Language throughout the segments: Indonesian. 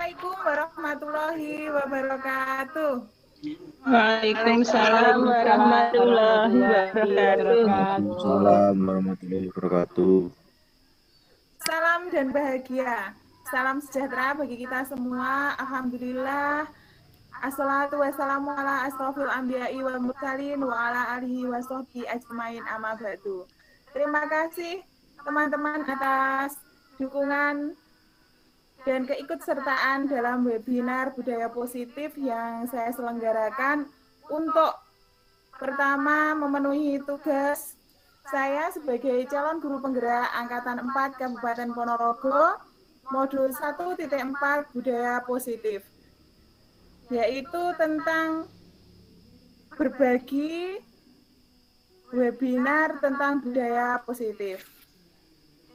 Assalamualaikum warahmatullahi wabarakatuh. Waalaikumsalam warahmatullahi wabarakatuh. Waalaikumsalam warahmatullahi wabarakatuh. Salam dan bahagia. Salam sejahtera bagi kita semua. Alhamdulillah. Assalatu wassalamu ala asrofil anbiya'i wal mursalin wa ala alihi wa sahbihi ajmain amma ba'du. Terima kasih teman-teman atas dukungan dan keikutsertaan dalam webinar Budaya Positif yang saya selenggarakan untuk pertama memenuhi tugas saya sebagai calon guru penggerak Angkatan 4 Kabupaten Ponorogo, modul 1.4 Budaya Positif, yaitu tentang berbagi webinar tentang budaya positif.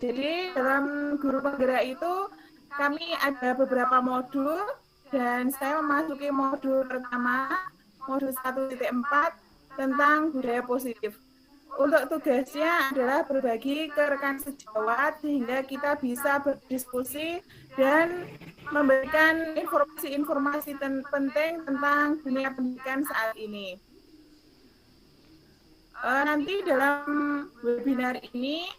Jadi dalam guru penggerak itu kami ada beberapa modul dan saya memasuki modul pertama, modul 1.4 tentang budaya positif. Untuk tugasnya adalah berbagi ke rekan sejawat sehingga kita bisa berdiskusi dan memberikan informasi-informasi penting tentang dunia pendidikan saat ini. Nanti dalam webinar ini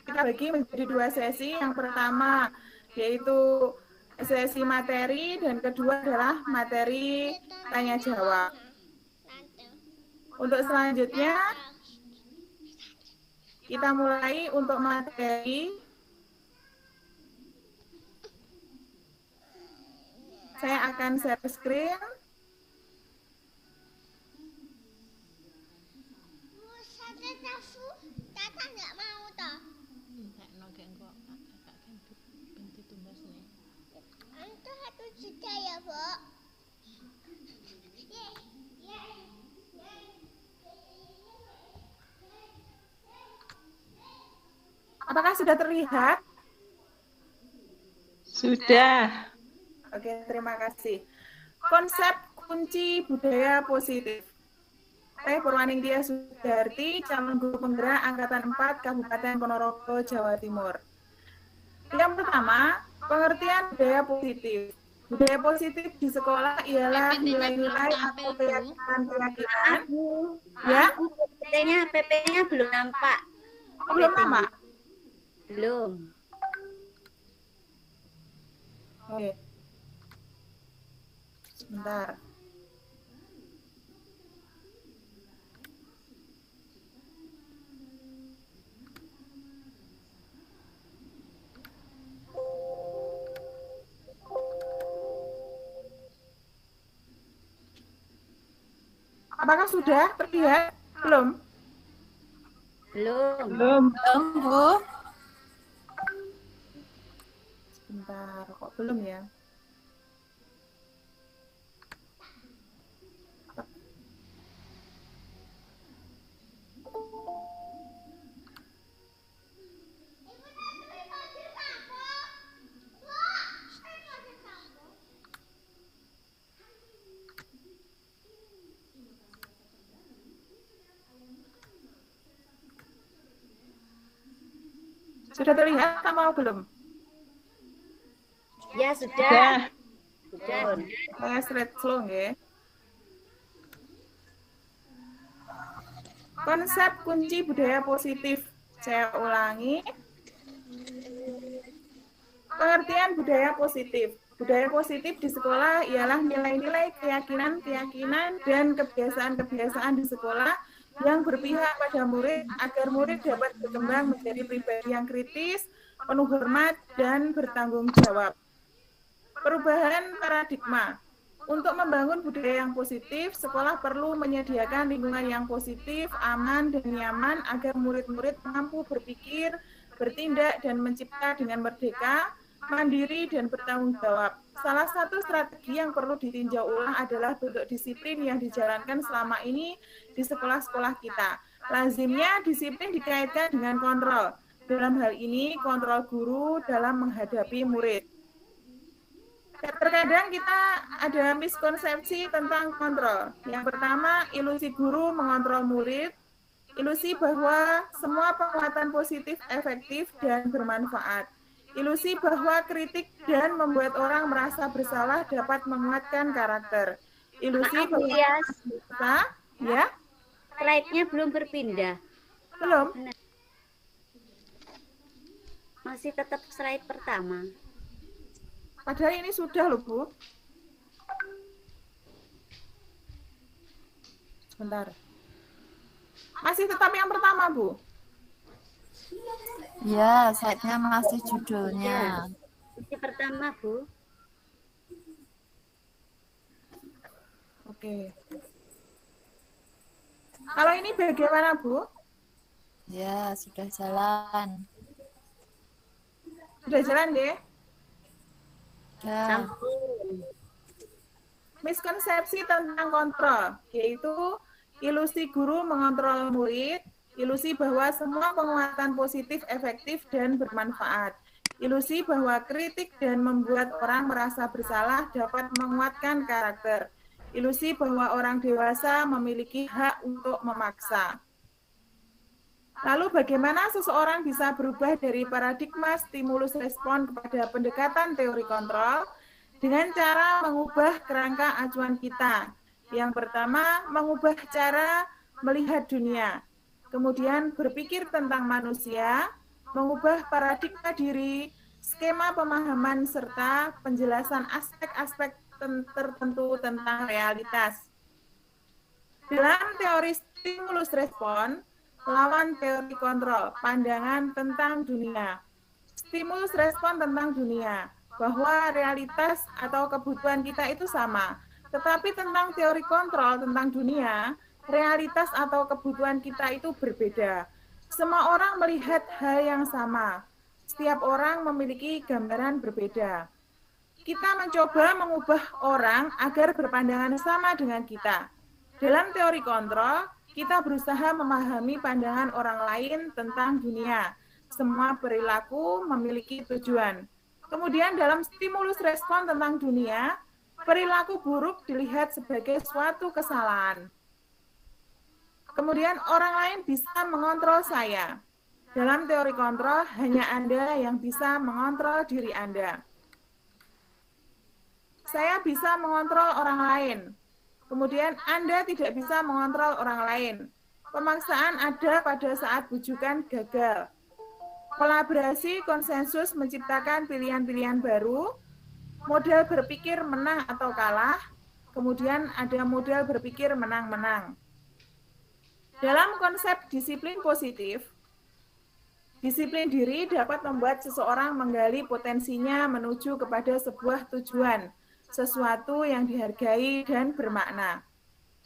kita bagi menjadi 2 sesi. Yang pertama yaitu sesi materi dan kedua adalah materi tanya jawab. Untuk selanjutnya kita mulai untuk materi. Saya akan share screen. Apakah sudah terlihat? Sudah. Oke, terima kasih. Konsep kunci budaya positif. Saya Purwaningtia Sudarti, calon guru penggerak Angkatan 4 Kabupaten Ponorogo, Jawa Timur. Yang pertama, pengertian budaya positif. Budaya positif di sekolah ialah nilai-nilai atau keyakinan-keyakinan. Ya? PP-nya belum nampak. Belum nampak? Belum. Oke. Sebentar. Apakah sudah terlihat? Belum? Belum, Bu. Sebentar, kok belum ya? Sudah terlihat atau belum? Ya, sudah. Saya straight slow ya. Konsep kunci budaya positif. Saya ulangi. Pengertian budaya positif. Budaya positif di sekolah ialah nilai-nilai keyakinan-keyakinan dan kebiasaan-kebiasaan di sekolah yang berpihak pada murid agar murid dapat berkembang menjadi pribadi yang kritis, penuh hormat, dan bertanggung jawab. Perubahan paradigma. Untuk membangun budaya yang positif, sekolah perlu menyediakan lingkungan yang positif, aman, dan nyaman agar murid-murid mampu berpikir, bertindak, dan mencipta dengan merdeka, mandiri, dan bertanggung jawab. Salah satu strategi yang perlu ditinjau ulang adalah bentuk disiplin yang dijalankan selama ini di sekolah-sekolah kita. Lazimnya disiplin dikaitkan dengan kontrol. Dalam hal ini, kontrol guru dalam menghadapi murid. Terkadang kita ada miskonsepsi tentang kontrol. Yang pertama, ilusi guru mengontrol murid. Ilusi bahwa semua penguatan positif efektif dan bermanfaat. Ilusi bahwa kritik dan membuat orang merasa bersalah dapat menguatkan karakter. Ilusi Maaf, Bu bahwa Yas. ya, Slide-nya belum berpindah. belum. Masih tetap slide pertama. Padahal ini sudah loh, Bu. Sebentar. Masih tetap yang pertama, Bu. Ya, slide-nya masih judulnya. Sesi pertama, Bu. Oke. Kalau ini bagaimana, Bu? Ya, sudah jalan. Sudah jalan deh. Ya, Sampun. Miskonsepsi tentang kontrol, yaitu ilusi guru mengontrol murid, ilusi bahwa semua penguatan positif efektif dan bermanfaat, ilusi bahwa kritik dan membuat orang merasa bersalah dapat menguatkan karakter, ilusi bahwa orang dewasa memiliki hak untuk memaksa. Lalu bagaimana seseorang bisa berubah dari paradigma stimulus respon kepada pendekatan teori kontrol dengan cara mengubah kerangka acuan kita. Yang pertama, mengubah cara melihat dunia. Kemudian berpikir tentang manusia, mengubah paradigma diri, skema pemahaman serta penjelasan aspek-aspek tertentu tentang realitas. Dalam teori stimulus respon, lawan teori kontrol, pandangan tentang dunia. Stimulus respon tentang dunia, bahwa realitas atau kebutuhan kita itu sama. Tetapi tentang teori kontrol tentang dunia, realitas atau kebutuhan kita itu berbeda. Semua orang melihat hal yang sama. Setiap orang memiliki gambaran berbeda. Kita mencoba mengubah orang agar berpandangan sama dengan kita. Dalam teori kontrol, kita berusaha memahami pandangan orang lain tentang dunia. Semua perilaku memiliki tujuan. Kemudian dalam stimulus respon tentang dunia, perilaku buruk dilihat sebagai suatu kesalahan. Kemudian orang lain bisa mengontrol saya. Dalam teori kontrol, hanya Anda yang bisa mengontrol diri Anda. Saya bisa mengontrol orang lain. Kemudian Anda tidak bisa mengontrol orang lain. Pemaksaan ada pada saat bujukan gagal. Kolaborasi konsensus menciptakan pilihan-pilihan baru, model berpikir menang atau kalah, kemudian ada model berpikir menang-menang. Dalam konsep disiplin positif, disiplin diri dapat membuat seseorang menggali potensinya menuju kepada sebuah tujuan, sesuatu yang dihargai dan bermakna.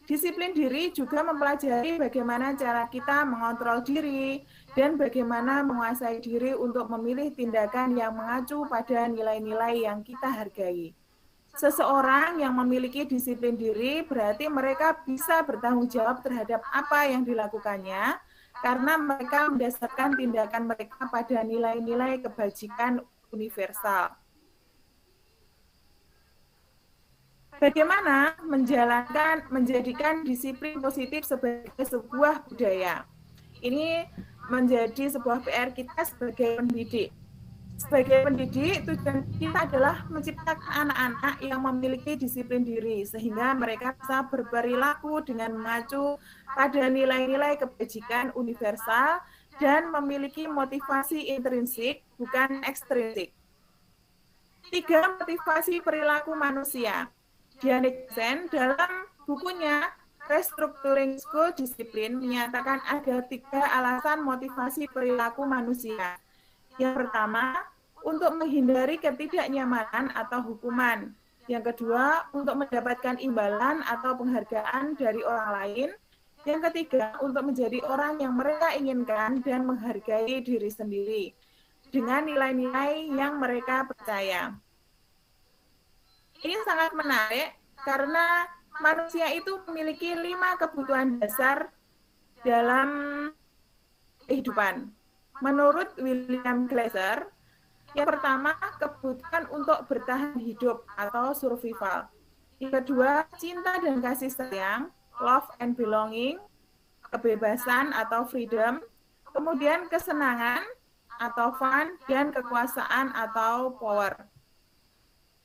Disiplin diri juga mempelajari bagaimana cara kita mengontrol diri dan bagaimana menguasai diri untuk memilih tindakan yang mengacu pada nilai-nilai yang kita hargai. Seseorang yang memiliki disiplin diri berarti mereka bisa bertanggung jawab terhadap apa yang dilakukannya karena mereka mendasarkan tindakan mereka pada nilai-nilai kebajikan universal. Bagaimana menjadikan disiplin positif sebagai sebuah budaya? Ini menjadi sebuah PR kita sebagai pendidik. Sebagai pendidik, tujuan kita adalah menciptakan anak-anak yang memiliki disiplin diri, sehingga mereka bisa berperilaku dengan mengacu pada nilai-nilai kebajikan universal dan memiliki motivasi intrinsik, bukan ekstrinsik. 3. Motivasi perilaku manusia. Diane dalam bukunya Restructuring School Discipline menyatakan ada 3 alasan motivasi perilaku manusia. Yang pertama, untuk menghindari ketidaknyamanan atau hukuman. Yang kedua, untuk mendapatkan imbalan atau penghargaan dari orang lain. Yang ketiga, untuk menjadi orang yang mereka inginkan dan menghargai diri sendiri dengan nilai-nilai yang mereka percaya. Ini sangat menarik karena manusia itu memiliki 5 kebutuhan dasar dalam kehidupan. Menurut William Glasser, yang pertama kebutuhan untuk bertahan hidup atau survival. Yang kedua, cinta dan kasih sayang, love and belonging, kebebasan atau freedom. Kemudian kesenangan atau fun, dan kekuasaan atau power.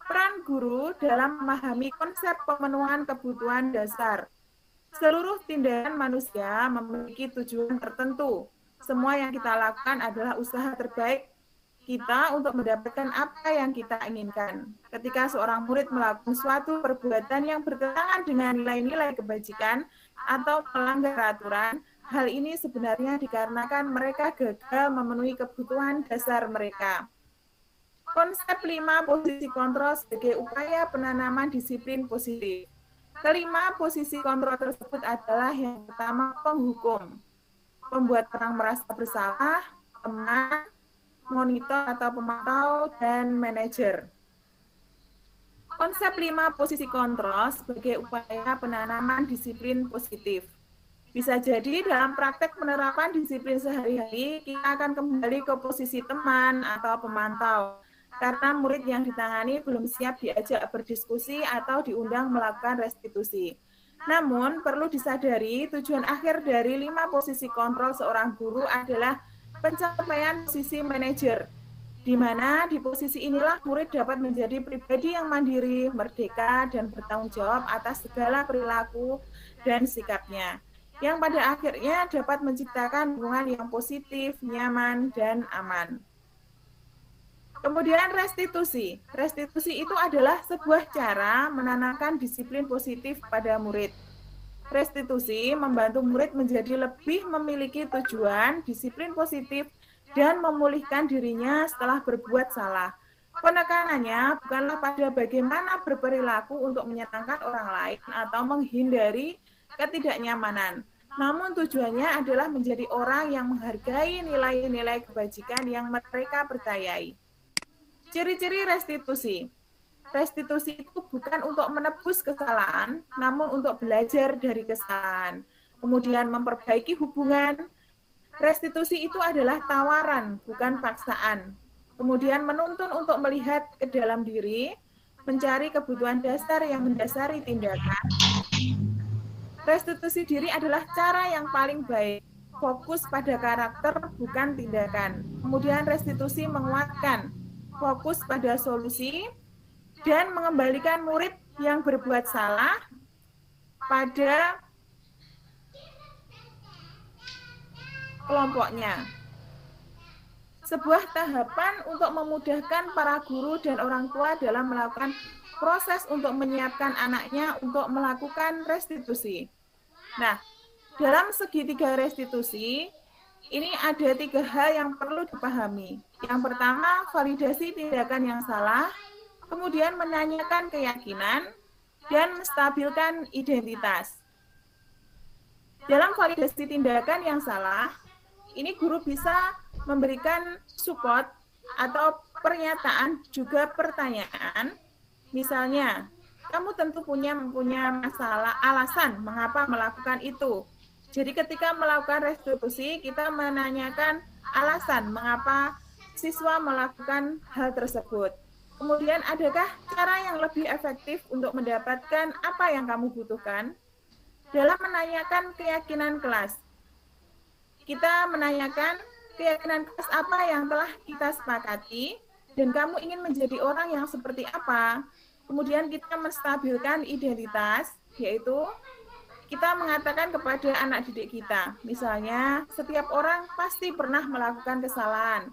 Peran guru dalam memahami konsep pemenuhan kebutuhan dasar. Seluruh tindakan manusia memiliki tujuan tertentu. Semua yang kita lakukan adalah usaha terbaik kita untuk mendapatkan apa yang kita inginkan. Ketika seorang murid melakukan suatu perbuatan yang bertentangan dengan nilai-nilai kebajikan atau melanggar aturan, hal ini sebenarnya dikarenakan mereka gagal memenuhi kebutuhan dasar mereka. Konsep 5 posisi kontrol sebagai upaya penanaman disiplin positif. Kelima posisi kontrol tersebut adalah yang pertama penghukum, membuat orang merasa bersalah, teman, monitor atau pemantau, dan manajer. Konsep 5 posisi kontrol sebagai upaya penanaman disiplin positif. Bisa jadi dalam praktek penerapan disiplin sehari-hari, kita akan kembali ke posisi teman atau pemantau, karena murid yang ditangani belum siap diajak berdiskusi atau diundang melakukan restitusi. Namun, perlu disadari tujuan akhir dari 5 posisi kontrol seorang guru adalah pencapaian posisi manajer, di mana di posisi inilah murid dapat menjadi pribadi yang mandiri, merdeka, dan bertanggung jawab atas segala perilaku dan sikapnya, yang pada akhirnya dapat menciptakan hubungan yang positif, nyaman, dan aman. Kemudian restitusi. Restitusi itu adalah sebuah cara menanamkan disiplin positif pada murid. Restitusi membantu murid menjadi lebih memiliki tujuan, disiplin positif, dan memulihkan dirinya setelah berbuat salah. Penekanannya bukanlah pada bagaimana berperilaku untuk menyenangkan orang lain atau menghindari ketidaknyamanan. Namun tujuannya adalah menjadi orang yang menghargai nilai-nilai kebajikan yang mereka percayai. Ciri-ciri restitusi. Restitusi itu bukan untuk menebus kesalahan, namun untuk belajar dari kesalahan. Kemudian memperbaiki hubungan. Restitusi itu adalah tawaran, bukan paksaan. Kemudian menuntun untuk melihat ke dalam diri, mencari kebutuhan dasar yang mendasari tindakan. Restitusi diri adalah cara yang paling baik. Fokus pada karakter, bukan tindakan. Kemudian restitusi menguatkan. Fokus pada solusi, dan mengembalikan murid yang berbuat salah pada kelompoknya. Sebuah tahapan untuk memudahkan para guru dan orang tua dalam melakukan proses untuk menyiapkan anaknya untuk melakukan restitusi. Nah, dalam segitiga restitusi, ini ada 3 hal yang perlu dipahami. Yang pertama, validasi tindakan yang salah, kemudian menanyakan keyakinan, dan menstabilkan identitas. Dalam validasi tindakan yang salah, ini guru bisa memberikan support atau pernyataan juga pertanyaan. Misalnya, kamu tentu punya masalah, alasan mengapa melakukan itu. Jadi ketika melakukan restitusi, kita menanyakan alasan mengapa siswa melakukan hal tersebut. Kemudian adakah cara yang lebih efektif untuk mendapatkan apa yang kamu butuhkan? Dalam menanyakan keyakinan kelas, kita menanyakan keyakinan kelas apa yang telah kita sepakati, dan kamu ingin menjadi orang yang seperti apa. Kemudian kita menstabilkan identitas, yaitu kita mengatakan kepada anak didik kita, misalnya, setiap orang pasti pernah melakukan kesalahan,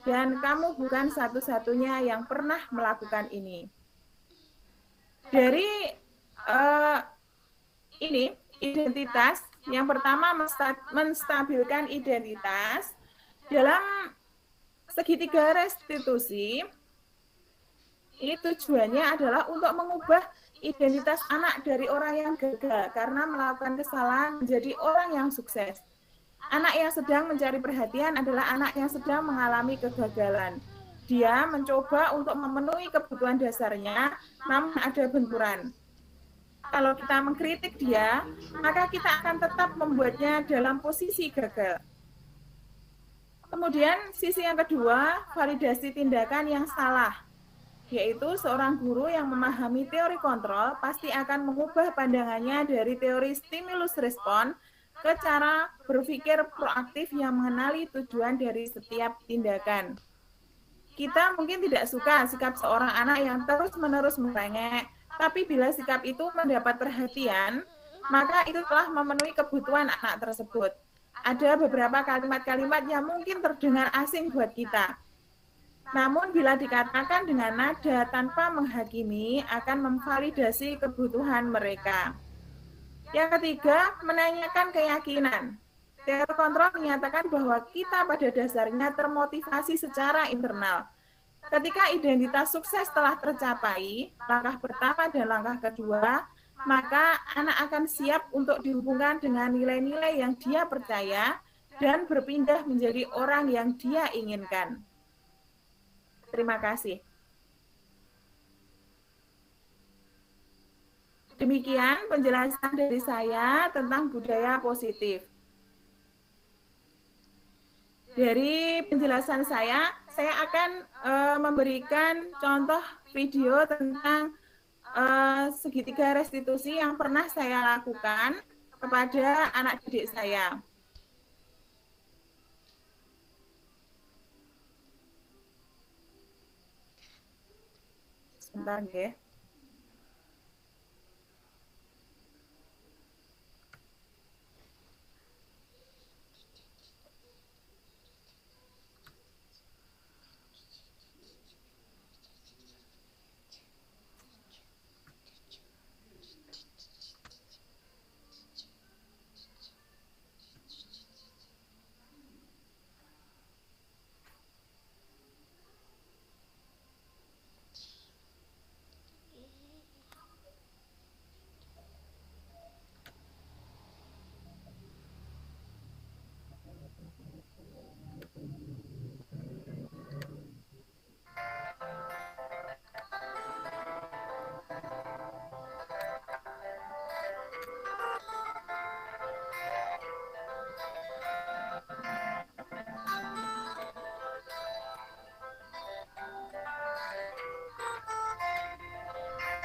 dan kamu bukan satu-satunya yang pernah melakukan ini. Dari ini, identitas, yang pertama menstabilkan identitas. Dalam segitiga restitusi, ini tujuannya adalah untuk mengubah identitas anak dari orang yang gagal karena melakukan kesalahan menjadi orang yang sukses. Anak yang sedang mencari perhatian adalah anak yang sedang mengalami kegagalan. Dia mencoba untuk memenuhi kebutuhan dasarnya, namun ada benturan. Kalau kita mengkritik dia, maka kita akan tetap membuatnya dalam posisi gagal. Kemudian sisi yang kedua, validasi tindakan yang salah, yaitu seorang guru yang memahami teori kontrol pasti akan mengubah pandangannya dari teori stimulus respon ke cara berpikir proaktif yang mengenali tujuan dari setiap tindakan. Kita mungkin tidak suka sikap seorang anak yang terus-menerus merengek, tapi bila sikap itu mendapat perhatian, maka itu telah memenuhi kebutuhan anak tersebut. Ada beberapa kalimat-kalimat yang mungkin terdengar asing buat kita. Namun bila dikatakan dengan nada tanpa menghakimi, akan memvalidasi kebutuhan mereka. Yang ketiga, menanyakan keyakinan. Teori kontrol menyatakan bahwa kita pada dasarnya termotivasi secara internal. Ketika identitas sukses telah tercapai, langkah pertama dan langkah kedua, maka anak akan siap untuk dihubungkan dengan nilai-nilai yang dia percaya dan berpindah menjadi orang yang dia inginkan. Terima kasih. Demikian penjelasan dari saya tentang budaya positif. Dari penjelasan saya akan memberikan contoh video tentang segitiga restitusi yang pernah saya lakukan kepada anak didik saya. Sebentar ya.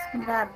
Sebentar.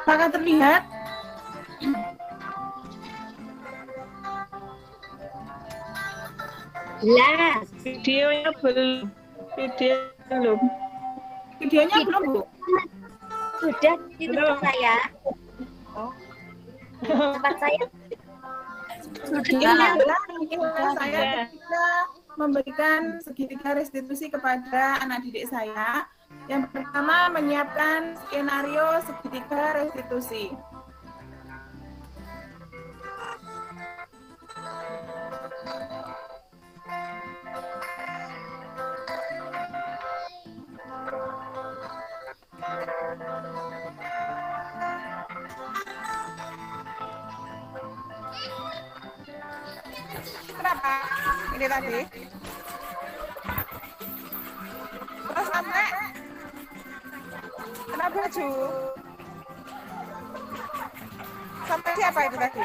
Apakah terlihat? Jelas. Videonya belum. Videonya belum, Bu? Sudah di tempat saya. Tempat saya. Ini adalah saya ketika memberikan segitiga restitusi kepada anak didik saya. Yang pertama, menyiapkan skenario segitiga restitusi. Kenapa? Ini tadi. Terus sampai kena baju. Sampai siapa itu tadi?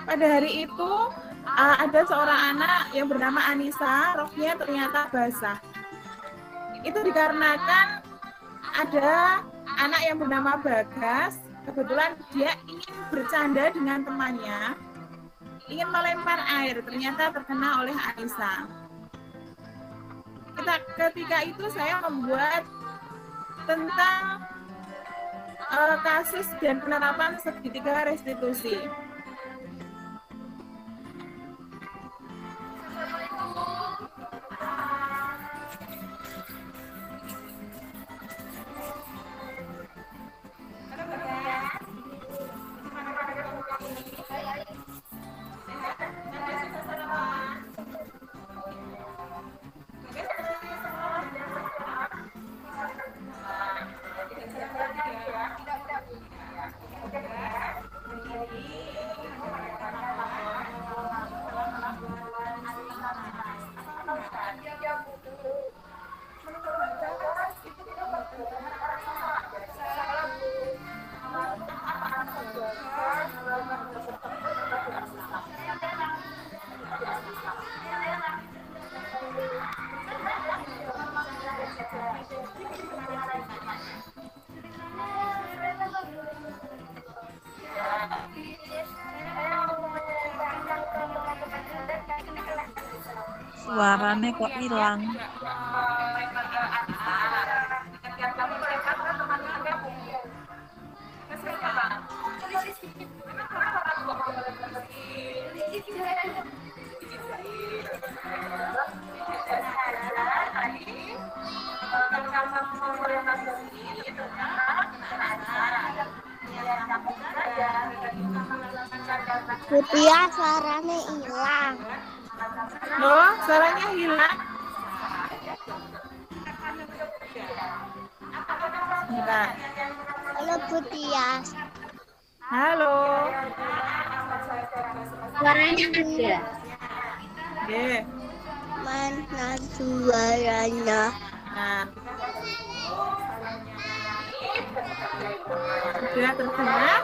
Pada hari itu ada seorang anak yang bernama Anissa, roknya ternyata basah. Itu dikarenakan ada anak yang bernama Bagas, kebetulan dia ingin bercanda dengan temannya, ingin melempar air, ternyata terkena oleh Aisyah. Ketika itu saya membuat tentang kasus dan penerapan segitiga restitusi. Suaranya kok hilang. Butia suaranya hilang. Loh, suaranya hilang. Bentar. Halo Butia. Halo. Suaranya ada. Oke. Mana suaranya? Nah. Sudah terdengar?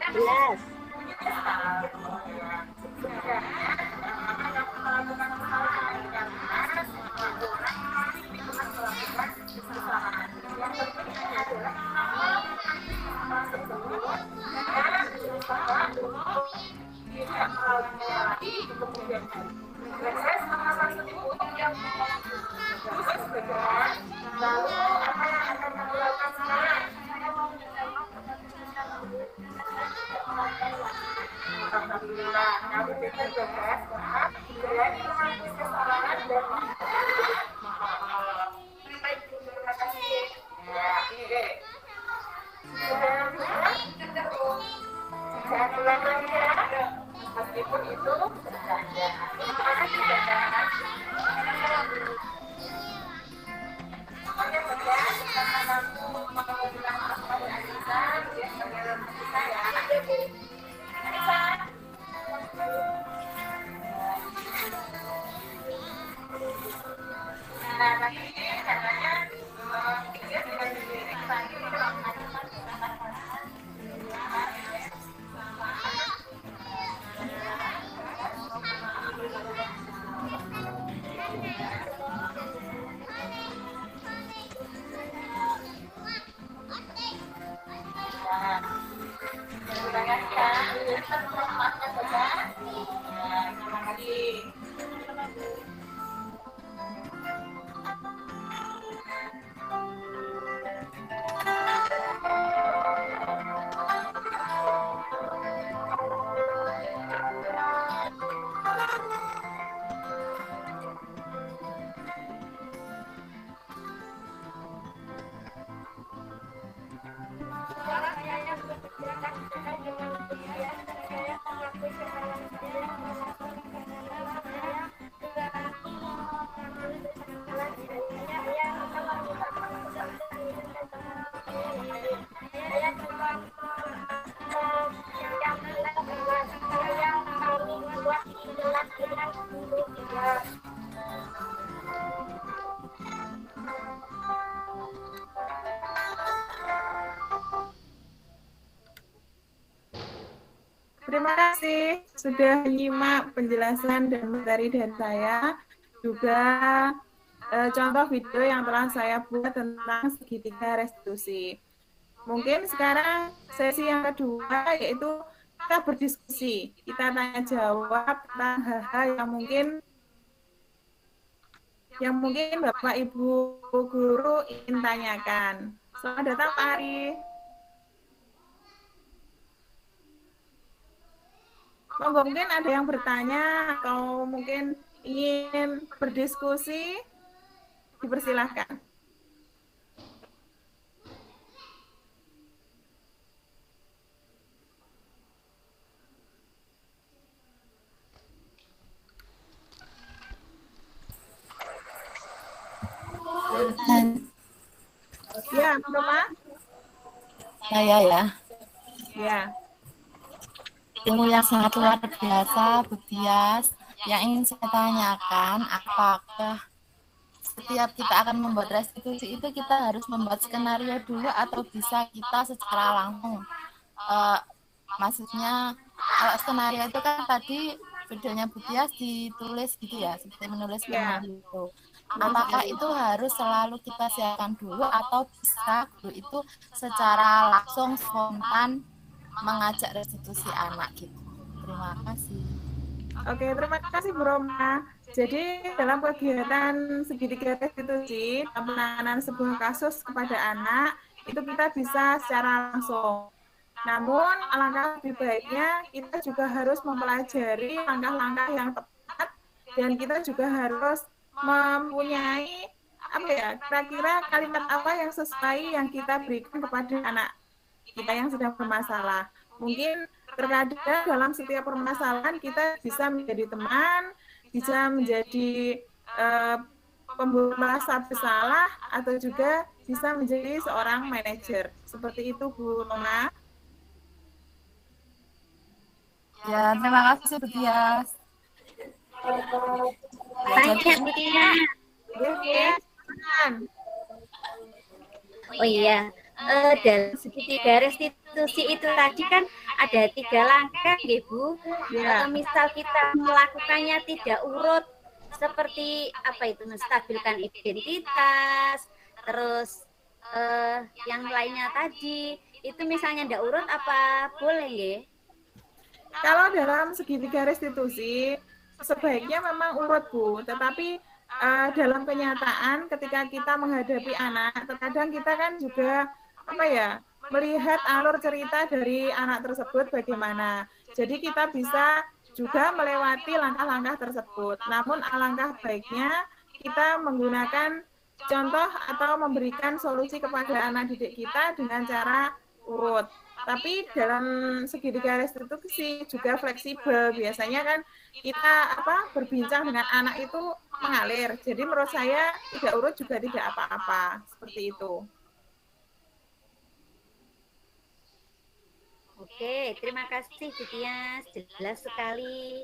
Jelas. Terima kasih sudah menyimak penjelasan dan materi dari saya. juga contoh video yang telah saya buat tentang segitiga restitusi. Mungkin sekarang sesi yang kedua yaitu kita berdiskusi, kita tanya jawab tentang hal-hal yang mungkin Bapak Ibu guru ingin tanyakan. Selamat datang Pak Ari. Monggo, mungkin ada yang bertanya atau mungkin ingin berdiskusi, dipersilahkan. Ya, Mama? Saya ya, Ya. ilmu yang sangat luar biasa, Bu Tias. Yang ingin saya tanyakan, apakah setiap kita akan membuat restitusi itu kita harus membuat skenario dulu atau bisa kita secara langsung? Maksudnya, kalau skenario itu kan tadi videonya Bu Tias ditulis gitu ya, seperti menulis skenario itu. Apakah itu harus selalu kita siapkan dulu atau bisa guru itu secara langsung spontan mengajak restitusi anak gitu? Terima kasih. Oke, terima kasih Bu Roma. Jadi dalam kegiatan segitiga restitusi dalam penanganan sebuah kasus kepada anak itu kita bisa secara langsung. Namun alangkah lebih baiknya kita juga harus mempelajari langkah-langkah yang tepat dan kita juga harus mempunyai kira-kira kalimat apa yang sesuai yang kita berikan kepada anak kita yang sedang bermasalah. Mungkin terkadang dalam setiap permasalahan kita bisa menjadi teman, bisa menjadi pemberi merasa bersalah, atau juga bisa menjadi seorang manajer. Seperti itu Bu Roma. Ya, terima kasih Bu Tias. Banyak Bu Tias. Oh iya, dalam segitiga restitusi itu tadi kan ada 3 langkah ya Bu. Ya. Misal kita melakukannya tidak urut, seperti apa itu, menstabilkan identitas, terus yang lainnya tadi, itu misalnya tidak urut apa boleh ya? Kalau dalam segitiga restitusi, sebaiknya memang urut Bu, tetapi dalam kenyataan ketika kita menghadapi anak, terkadang kita kan juga melihat alur cerita dari anak tersebut bagaimana. Jadi kita bisa juga melewati langkah-langkah tersebut. Namun alangkah baiknya kita menggunakan contoh atau memberikan solusi kepada anak didik kita dengan cara urut. Tapi dalam segitiga restitusi juga fleksibel. Biasanya kan kita berbincang dengan anak itu mengalir. Jadi menurut saya tidak urut juga tidak apa-apa. Seperti itu. Oke, terima kasih Bu Tias, jelas sekali.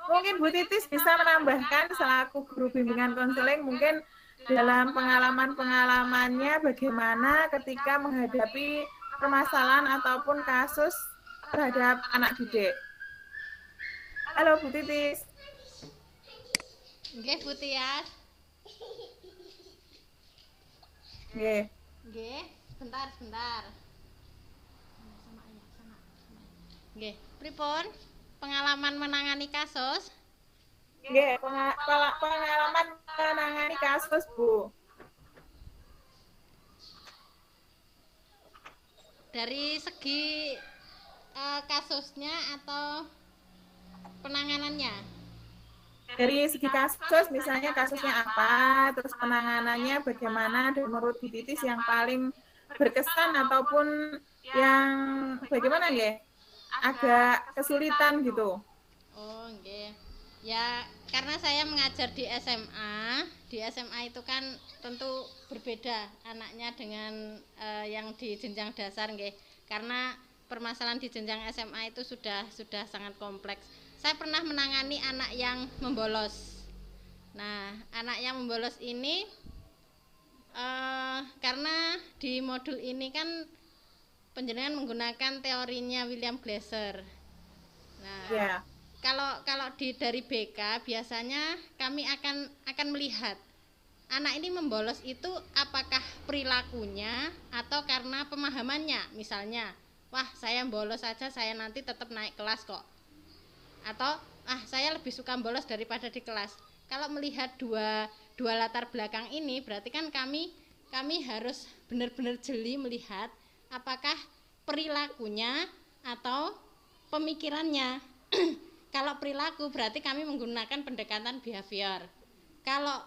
Mungkin Bu Titis bisa menambahkan selaku guru bimbingan konseling, mungkin dalam pengalaman-pengalamannya bagaimana ketika menghadapi permasalahan ataupun kasus terhadap anak didik. Halo Bu Titis. Nggih Bu Tias. Nggih. Nggih, bentar. Nggih, pripun? Pengalaman menangani kasus? Nggih, pengalaman menangani kasus, Bu. Dari segi kasusnya atau penanganannya? Dari segi kasus, misalnya kasusnya apa, terus penanganannya bagaimana, dan menurut Bu Titis yang paling berkesan ataupun yang bagaimana nggih? Agak kesulitan gitu. Oh, nggih. Ya, karena saya mengajar di SMA. Di SMA itu kan tentu berbeda anaknya dengan yang di jenjang dasar nggih. Karena permasalahan di jenjang SMA itu sudah sangat kompleks. Saya pernah menangani anak yang membolos. Nah, anak yang membolos ini karena di modul ini kan penjenengan menggunakan teorinya William Glasser. Nah, kalau dari BK biasanya kami akan melihat anak ini membolos itu apakah perilakunya atau karena pemahamannya. Misalnya, wah saya bolos saja, saya nanti tetap naik kelas kok. Atau saya lebih suka bolos daripada di kelas. Kalau melihat dua latar belakang ini, berarti kan kami harus benar-benar jeli melihat apakah perilakunya atau pemikirannya. Kalau perilaku berarti kami menggunakan pendekatan behavior. Kalau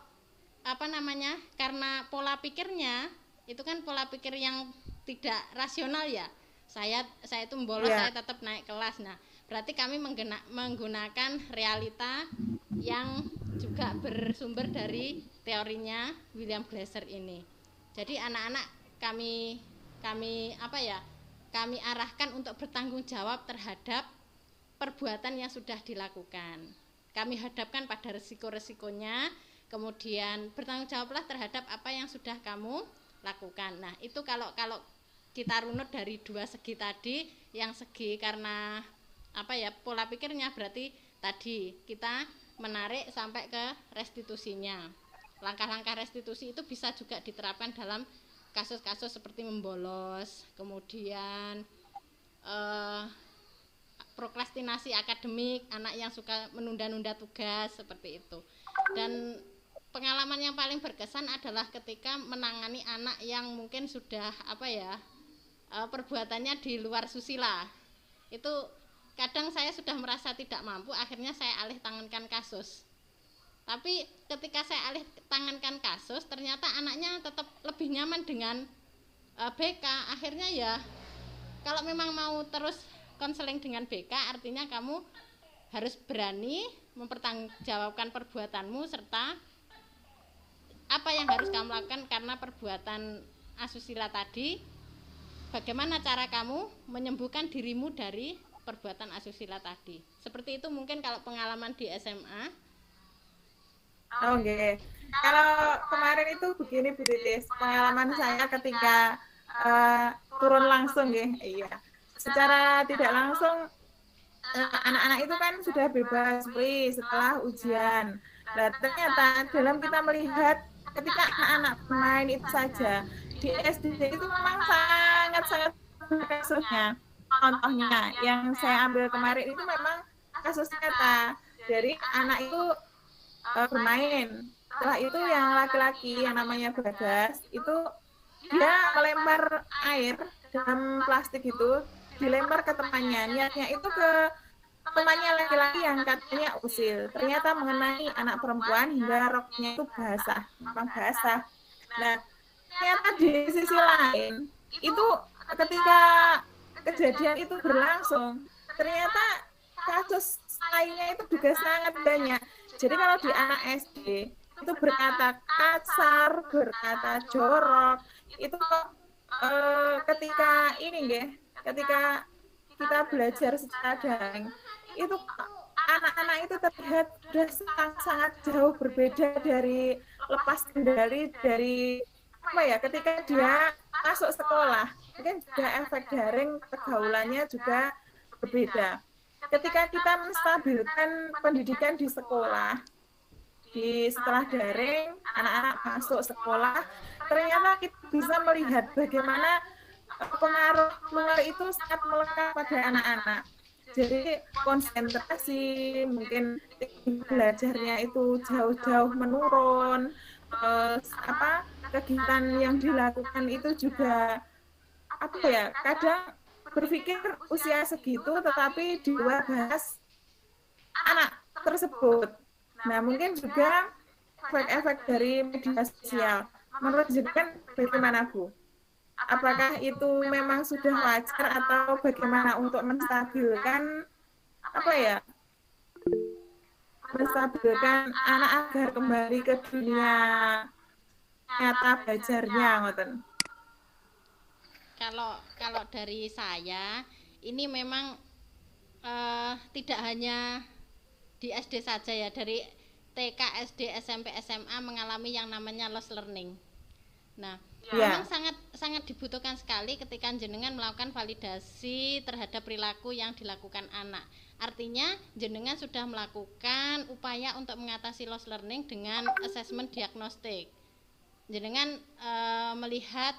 karena pola pikirnya itu kan pola pikir yang tidak rasional ya. Saya itu bolos, saya tetap naik kelas. Nah, berarti kami menggunakan realita yang juga bersumber dari teorinya William Glasser ini. Jadi anak-anak kami arahkan untuk bertanggung jawab terhadap perbuatan yang sudah dilakukan. Kami hadapkan pada resiko-resikonya, kemudian bertanggung jawablah terhadap apa yang sudah kamu lakukan. Nah, itu kalau kita runut dari dua segi tadi, yang segi karena pola pikirnya berarti tadi kita menarik sampai ke restitusinya. Langkah-langkah restitusi itu bisa juga diterapkan dalam kasus-kasus seperti membolos, kemudian prokrastinasi akademik, anak yang suka menunda-nunda tugas seperti itu. Dan pengalaman yang paling berkesan adalah ketika menangani anak yang mungkin sudah perbuatannya di luar susila. Itu kadang saya sudah merasa tidak mampu, akhirnya saya alih tangankan kasus. Tapi ketika saya alih tangankan kasus, ternyata anaknya tetap lebih nyaman dengan BK. Akhirnya ya, kalau memang mau terus konseling dengan BK, artinya kamu harus berani mempertanggungjawabkan perbuatanmu serta apa yang harus kamu lakukan karena perbuatan asusila tadi. Bagaimana cara kamu menyembuhkan dirimu dari perbuatan asusila tadi. Seperti itu mungkin kalau pengalaman di SMA. Oke. Kalau kemarin itu begini Bu Titis, pengalaman saya ketika turun langsung ya. Iya. Secara tidak langsung anak-anak itu kan sudah bebas free setelah ujian. Nah, ternyata dalam kita melihat ketika anak-anak bermain itu saja di SD itu memang sangat kasusnya. Contohnya yang saya ambil kemarin itu memang kasus nyata dari anak itu bermain. Setelah itu yang laki-laki yang namanya Bagas itu dia melempar air dalam plastik itu, dilempar ke temannya. Niatnya itu ke temannya laki-laki yang katanya usil. Ternyata mengenai anak perempuan hingga roknya itu basah, memang basah. Nah, ternyata di sisi lain itu ketika kejadian itu berlangsung, ternyata kasus lainnya itu juga sangat banyak. Jadi kalau di anak SD itu berkata kasar, berkata jorok, itu ketika ketika kita belajar secara daring, itu anak-anak itu terlihat sudah sangat jauh berbeda dari lepas kendali dari ketika dia masuk sekolah. Mungkin juga efek daring pergaulannya juga berbeda. Ketika kita menstabilkan pendidikan di sekolah, setelah daring, anak-anak masuk sekolah, ternyata kita bisa melihat bagaimana pengaruh luar itu sangat melekat pada anak-anak. Jadi konsentrasi, mungkin belajarnya itu jauh-jauh menurun, kegiatan yang dilakukan itu juga kadang berpikir usia segitu tetapi di luar bahas anak tersebut. Nah, mungkin juga efek-efek dari media sosial. Menurut jenengan bagaimana, Bu? Apakah itu memang sudah wajar atau bagaimana untuk menstabilkan menstabilkan anak agar kembali ke dunia nyata belajarnya, ngoten? Kalau dari saya ini memang tidak hanya di SD saja ya, dari TK, SD, SMP, SMA mengalami yang namanya lost learning. Nah, Memang sangat dibutuhkan sekali ketika jenengan melakukan validasi terhadap perilaku yang dilakukan anak. Artinya jenengan sudah melakukan upaya untuk mengatasi loss learning dengan asesmen diagnostik. Jenengan melihat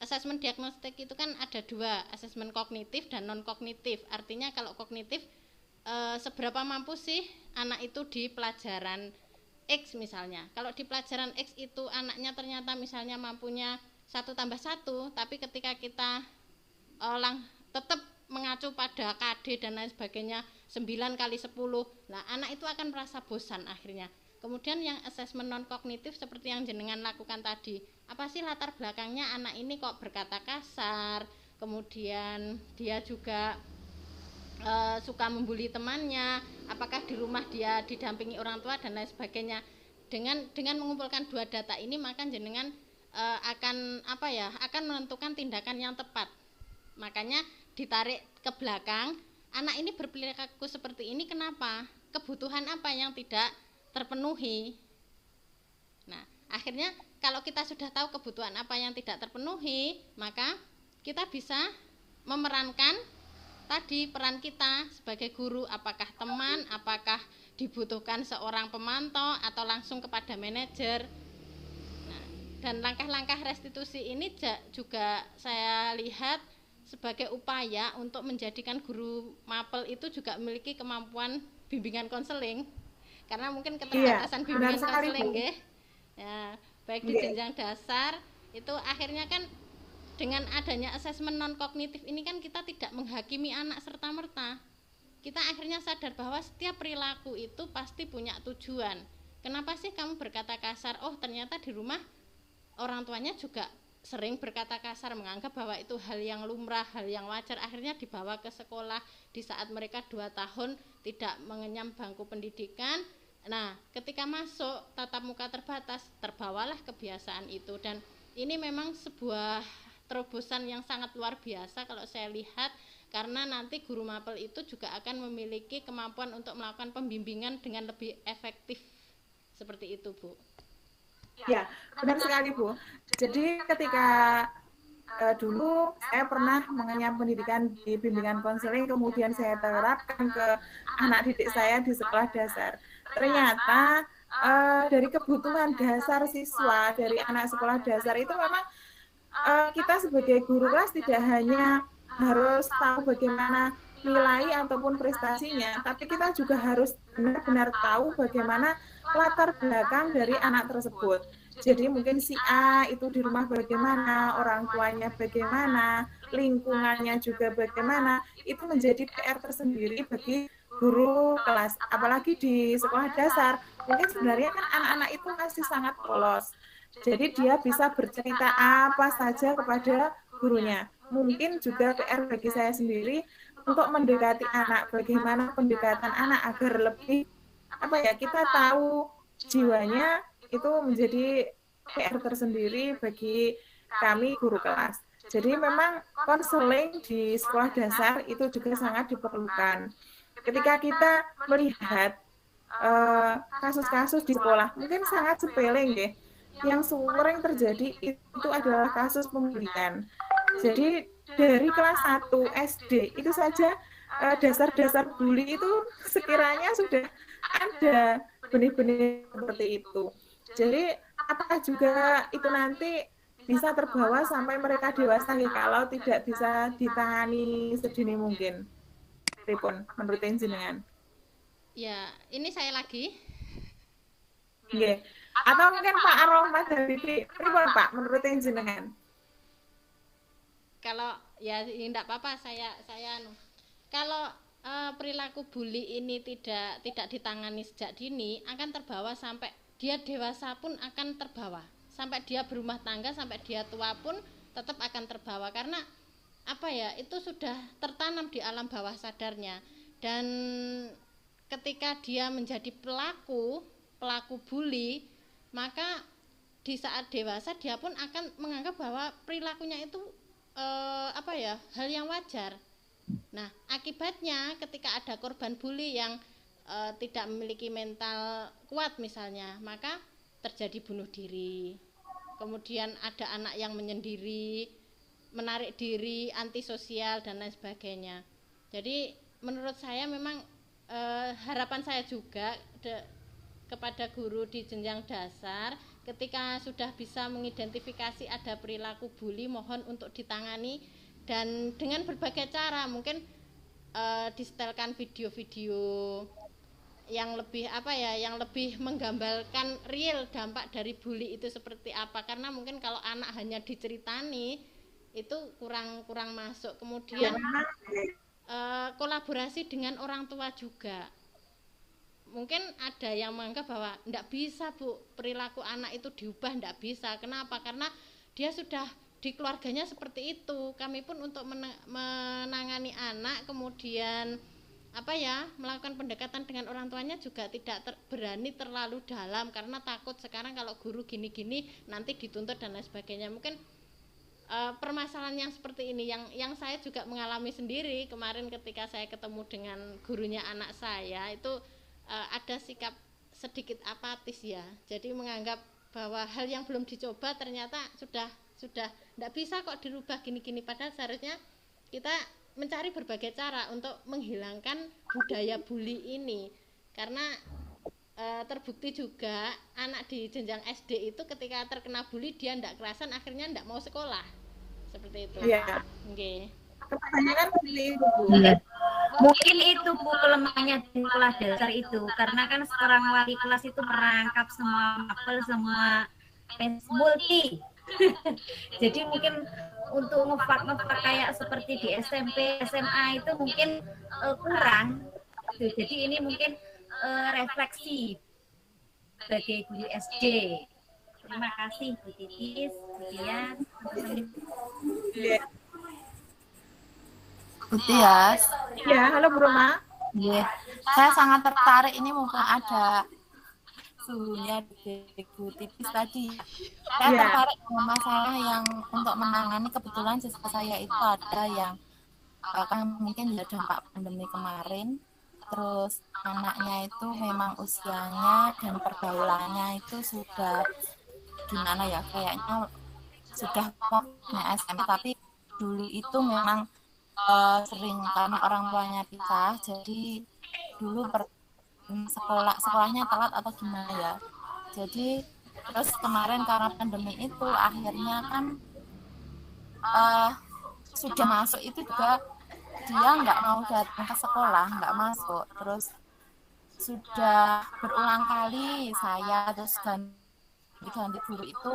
asesmen diagnostik itu kan ada dua, asesmen kognitif dan non kognitif. Artinya kalau kognitif seberapa mampu sih anak itu di pelajaran X misalnya. Kalau di pelajaran X itu anaknya ternyata misalnya mampunya 1+1, tapi ketika kita tetap mengacu pada KD dan lain sebagainya 9x10, nah anak itu akan merasa bosan akhirnya. Kemudian yang asesmen non kognitif seperti yang jenengan lakukan tadi, apa sih latar belakangnya anak ini kok berkata kasar, kemudian dia juga suka membuli temannya, apakah di rumah dia didampingi orang tua dan lain sebagainya. Dengan mengumpulkan dua data ini, maka jenengan akan menentukan tindakan yang tepat. Makanya ditarik ke belakang, anak ini berperilaku seperti ini kenapa? Kebutuhan apa yang tidak terpenuhi? Nah, akhirnya kalau kita sudah tahu kebutuhan apa yang tidak terpenuhi, maka kita bisa memerankan tadi peran kita sebagai guru, apakah teman, apakah dibutuhkan seorang pemantau atau langsung kepada manajer. Nah, dan langkah-langkah restitusi ini juga saya lihat sebagai upaya untuk menjadikan guru mapel itu juga memiliki kemampuan bimbingan konseling, karena mungkin keterbatasan bimbingan konseling ya, baik di jenjang dasar itu akhirnya kan dengan adanya asesmen non kognitif ini kan kita tidak menghakimi anak serta-merta. Kita akhirnya sadar bahwa setiap perilaku itu pasti punya tujuan. Kenapa sih kamu berkata kasar? Oh, ternyata di rumah orang tuanya juga sering berkata kasar, menganggap bahwa itu hal yang lumrah, hal yang wajar. Akhirnya dibawa ke sekolah di saat mereka 2 tahun tidak mengenyam bangku pendidikan. Nah, ketika masuk tatap muka terbatas, terbawalah kebiasaan itu. Dan ini memang sebuah terobosan yang sangat luar biasa kalau saya lihat, karena nanti guru mapel itu juga akan memiliki kemampuan untuk melakukan pembimbingan dengan lebih efektif. Seperti itu, Bu. Ya, benar sekali, Bu. Jadi ketika dulu saya pernah mengenyam pendidikan di bimbingan konseling, kemudian saya terapkan ke anak didik saya di sekolah dasar. Ternyata dari kebutuhan dasar siswa, dari anak sekolah dasar itu memang kita sebagai guru kelas tidak hanya harus tahu bagaimana nilai ataupun prestasinya, tapi kita juga harus benar-benar tahu bagaimana latar belakang dari anak tersebut. Jadi mungkin si A itu di rumah bagaimana, orang tuanya bagaimana, lingkungannya juga bagaimana, itu menjadi PR tersendiri bagi guru kelas. Apalagi di sekolah dasar, mungkin sebenarnya kan anak-anak itu masih sangat polos. Jadi dia bisa bercerita apa saja kepada gurunya. Mungkin juga PR bagi saya sendiri untuk mendekati anak, bagaimana pendekatan anak agar lebih kita tahu jiwanya, itu menjadi PR tersendiri bagi kami guru kelas. Jadi memang konseling di sekolah dasar itu juga sangat diperlukan. Ketika kita melihat kasus-kasus di sekolah, mungkin sangat sepele ya. Yang sering terjadi itu adalah kasus pembulian. Jadi dari kelas 1 SD itu saja dasar-dasar bully itu sekiranya sudah ada benih-benih seperti itu. Jadi apakah juga itu nanti bisa terbawa sampai mereka dewasa kalau tidak bisa ditangani sedini mungkin? Pripun menurut jenengan? Ya, ini saya lagi. Nggih. Atau mungkin Pak Aroma dari pripun Pak menurut jenengan? Kalau ya enggak apa-apa, saya kalau perilaku bully ini tidak ditangani sejak dini, akan terbawa sampai dia dewasa pun akan terbawa, sampai dia berumah tangga, sampai dia tua pun tetap akan terbawa, karena itu sudah tertanam di alam bawah sadarnya. Dan ketika dia menjadi pelaku bully, maka di saat dewasa dia pun akan menganggap bahwa perilakunya itu hal yang wajar. Nah, akibatnya ketika ada korban bully yang tidak memiliki mental kuat misalnya, maka terjadi bunuh diri. kemudian ada anak yang menyendiri, menarik diri, antisosial dan lain sebagainya. Jadi menurut saya memang harapan saya juga kepada guru di jenjang dasar, ketika sudah bisa mengidentifikasi ada perilaku bully, mohon untuk ditangani dan dengan berbagai cara, mungkin disetelkan video-video yang lebih yang lebih menggambarkan real dampak dari bully itu seperti apa, karena mungkin kalau anak hanya diceritani itu kurang masuk. Kemudian kolaborasi dengan orang tua juga. Mungkin ada yang menganggap bahwa tidak bisa Bu, perilaku anak itu diubah, tidak bisa. Kenapa? Karena dia sudah di keluarganya seperti itu. Kami pun untuk menangani anak, kemudian melakukan pendekatan dengan orang tuanya juga tidak berani terlalu dalam, karena takut sekarang kalau guru gini-gini nanti dituntut dan lain sebagainya. Mungkin permasalahan yang seperti ini yang saya juga mengalami sendiri kemarin ketika saya ketemu dengan gurunya anak saya, itu ada sikap sedikit apatis ya, jadi menganggap bahwa hal yang belum dicoba ternyata sudah tidak bisa kok dirubah gini-gini, padahal seharusnya kita mencari berbagai cara untuk menghilangkan budaya bully ini, karena terbukti juga anak di jenjang SD itu ketika terkena bully dia tidak kerasan, akhirnya tidak mau sekolah seperti itu. Iya. Okay. Kebanyakan seperti itu, Bu. Mungkin itu Bu kelemahannya di sekolah dasar itu, karena kan seorang wali kelas itu merangkap semua mapel, semua multi. Jadi mungkin untuk ngefak kayak seperti di SMP, SMA itu mungkin kurang. Jadi ini mungkin refleksi sebagai guru SD. Terima kasih Bu Titis, Bu Dian. Tias. Ya, halo Bu Roma. Iya, saya sangat tertarik ini mumpung ada suhunya di Bu Titis tadi. Saya tertarik dengan masalah yang untuk menangani, kebetulan siswa saya itu ada yang kan mungkin ya dampak pandemi kemarin, terus anaknya itu memang usianya dan pergaulannya itu sudah gimana ya, kayaknya sudah mau SMP, tapi dulu itu memang sering karena orang tuanya pisah, jadi dulu sekolahnya telat atau gimana ya, jadi terus kemarin karena pandemi itu akhirnya kan sudah masuk itu juga dia nggak mau datang ke sekolah, nggak masuk, terus sudah berulang kali saya terus ganti guru itu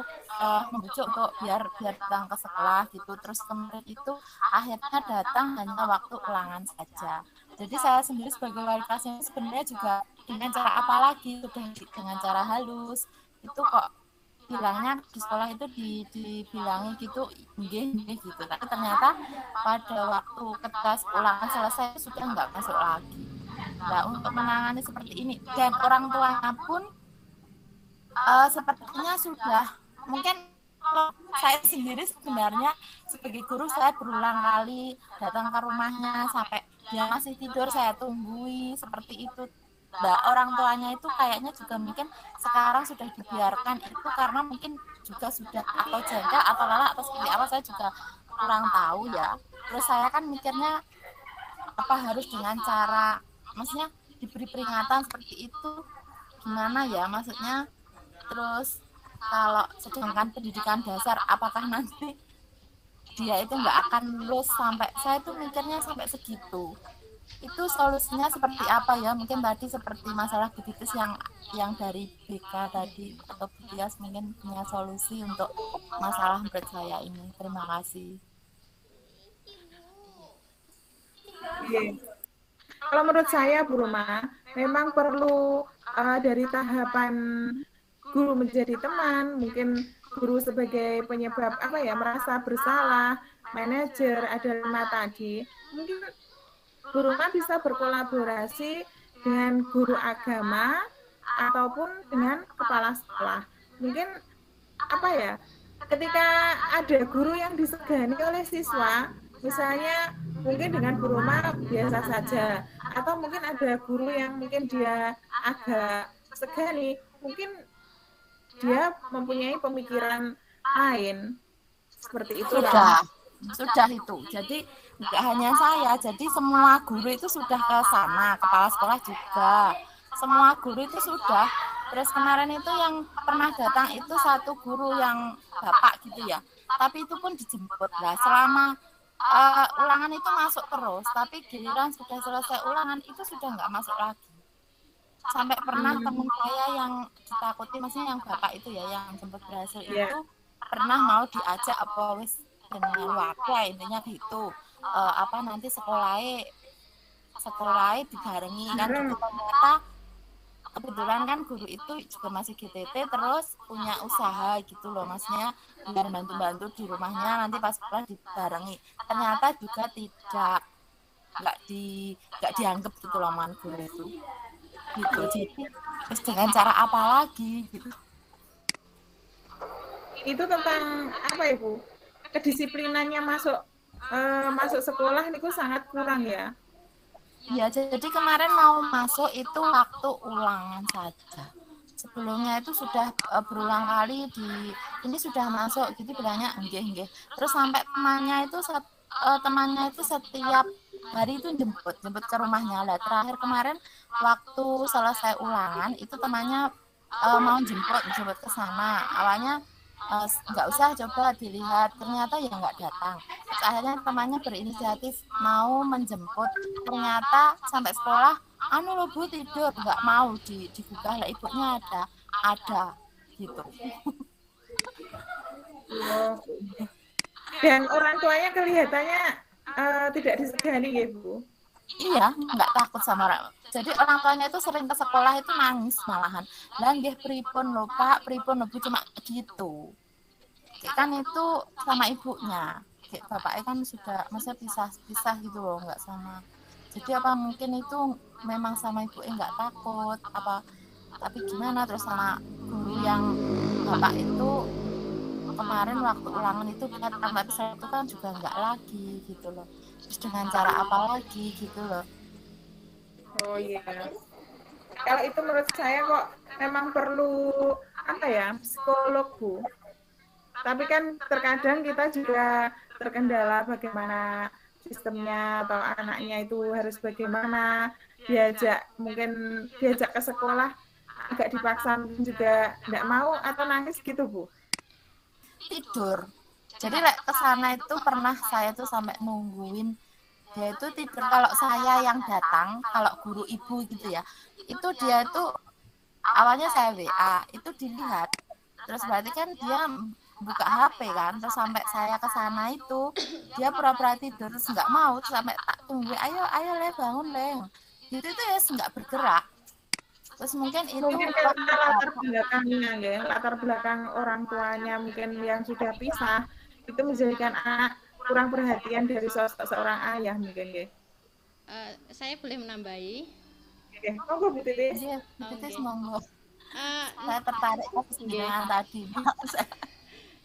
membujuk untuk biar datang ke sekolah gitu. Terus kemarin itu akhirnya datang hanya waktu ulangan saja. Jadi saya sendiri sebagai wali kelasnya sebenarnya juga dengan cara apa lagi, sudah dengan cara halus itu kok bilangnya di sekolah itu dibilangi gitu nggih gitu, tapi ternyata pada waktu ketika ulangan selesai sudah nggak masuk lagi. Nah, untuk menangani seperti ini dan orang tuanya pun sepertinya sudah, mungkin kalau saya sendiri sebenarnya sebagai guru saya berulang kali datang ke rumahnya sampai dia masih tidur saya tunggui seperti itu. Nah, orang tuanya itu kayaknya juga mungkin sekarang sudah dibiarkan itu karena mungkin juga sudah atau jengkel atau lelah atau seperti apa, saya juga kurang tahu ya. Terus saya kan mikirnya apa harus dengan cara, maksudnya diberi peringatan seperti itu gimana ya maksudnya. Terus kalau sedangkan pendidikan dasar apakah nanti dia itu nggak akan lulus, sampai saya tuh mikirnya sampai segitu. Itu solusinya seperti apa ya, mungkin tadi seperti masalah biditis yang dari BK tadi atau Bias mungkin punya solusi untuk masalah menurut saya ini. Terima kasih. Kalau menurut saya Bu Roma memang perlu dari tahapan guru menjadi teman, mungkin guru sebagai penyebab merasa bersalah, manajer, ada 5 tadi, mungkin guru bisa berkolaborasi dengan guru agama ataupun dengan kepala sekolah. Mungkin ketika ada guru yang disegani oleh siswa, misalnya mungkin dengan guru biasa saja, atau mungkin ada guru yang mungkin dia agak segani, mungkin dia mempunyai pemikiran lain. Seperti itu Sudah itu. Jadi nggak hanya saya, jadi semua guru itu sudah ke sana, kepala sekolah juga. Semua guru itu sudah. Terus kemarin itu yang pernah datang itu satu guru yang bapak gitu ya. Tapi itu pun dijemput lah. Selama ulangan itu masuk terus, tapi giliran sudah selesai ulangan itu sudah nggak masuk lagi. Sampai pernah teman saya yang ditakuti, maksudnya yang bapak itu ya, yang sempat berhasil itu pernah mau diajak apa wis dengan waktu intinya gitu. Nanti sekolahnya dibarengi kan gitu. Ternyata kebetulan kan guru itu juga masih GTT terus punya usaha gitu loh, maksudnya biar bantu-bantu di rumahnya nanti pas sekolah dibarengi. Ternyata juga nggak dianggap gitu loh man guru itu gitu. Jadi terus dengan cara apa lagi gitu. Itu tentang apa Ibu? Kedisiplinannya masuk sekolah niku sangat kurang ya. Ya, jadi kemarin mau masuk itu waktu ulangan saja. Sebelumnya itu sudah berulang kali ini sudah masuk gitu bilangnya nggih. Terus sampai temannya itu setiap hari itu jemput ke rumahnya. Lah terakhir kemarin waktu selesai ulangan itu temannya mau jemput ke sana. Awalnya nggak usah, coba dilihat, ternyata ya nggak datang. Terus akhirnya temannya berinisiatif mau menjemput, ternyata sampai sekolah loh Bu tidur, nggak mau digugah lah, ibunya ada gitu. Dan orang tuanya kelihatannya tidak disegani ya Bu. Iya, nggak takut sama orang. Jadi orang tuanya itu sering ke sekolah itu nangis malahan. Dan dia pripun lho Pak, pripun lho Bu, cuma gitu. Kan itu sama ibunya. Bapaknya kan sudah masa pisah gitu loh, nggak sama. Jadi apa mungkin itu memang sama ibunya nggak takut apa, tapi gimana terus sama guru yang bapak itu kemarin waktu ulangan itu datang, tapi saya itu kan juga nggak lagi gitu loh. Terus dengan cara apa lagi gitu loh. Oh iya. Kalau itu menurut saya kok memang perlu psikolog Bu. Tapi kan terkadang kita juga terkendala bagaimana sistemnya atau anaknya itu harus bagaimana, diajak ke sekolah agak dipaksa juga tidak mau atau nangis gitu Bu. Tidur. Jadi ke sana itu pernah saya tuh sampai nungguin dia itu tidur. Kalau saya yang datang, kalau guru ibu gitu ya, itu dia itu awalnya saya WA, itu dilihat. Terus berarti kan dia buka HP kan, terus sampai saya ke sana itu dia pura-pura tidur, terus nggak mau, terus sampai tak tunggu, ayo Le bangun Le, gitu itu ya nggak bergerak. Terus mungkin itu latar belakang orang tuanya mungkin yang sudah pisah itu menjadikan anak kurang perhatian dari seorang ayah mungkin ya. Saya boleh menambahi? Monggo Bu Titis. Iya, Bu Titis monggo. Saya tertarik dengan tadi.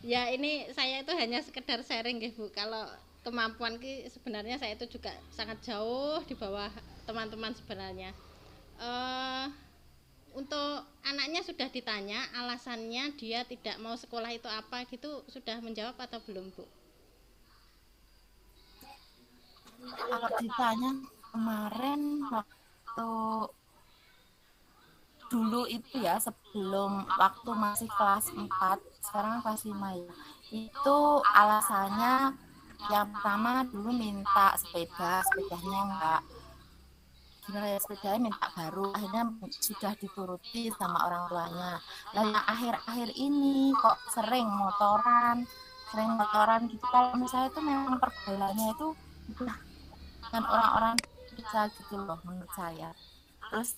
Ya ini saya itu hanya sekedar sharing ya Bu. Kalau kemampuan sebenarnya saya itu juga sangat jauh di bawah teman-teman sebenarnya. Untuk anaknya sudah ditanya alasannya dia tidak mau sekolah itu apa gitu, sudah menjawab atau belum Bu? Kalau ditanya kemarin waktu dulu itu ya, sebelum waktu masih kelas 4, sekarang kelas 5 ya, itu alasannya yang pertama dulu minta sepedanya enggak, gimana ya, sepedanya minta baru, akhirnya sudah dituruti sama orang tuanya. Lalu akhir-akhir ini kok sering motoran gitu. Kalau misalnya itu memang pergaulannya itu dengan orang-orang bisa gitu loh menurut saya. Terus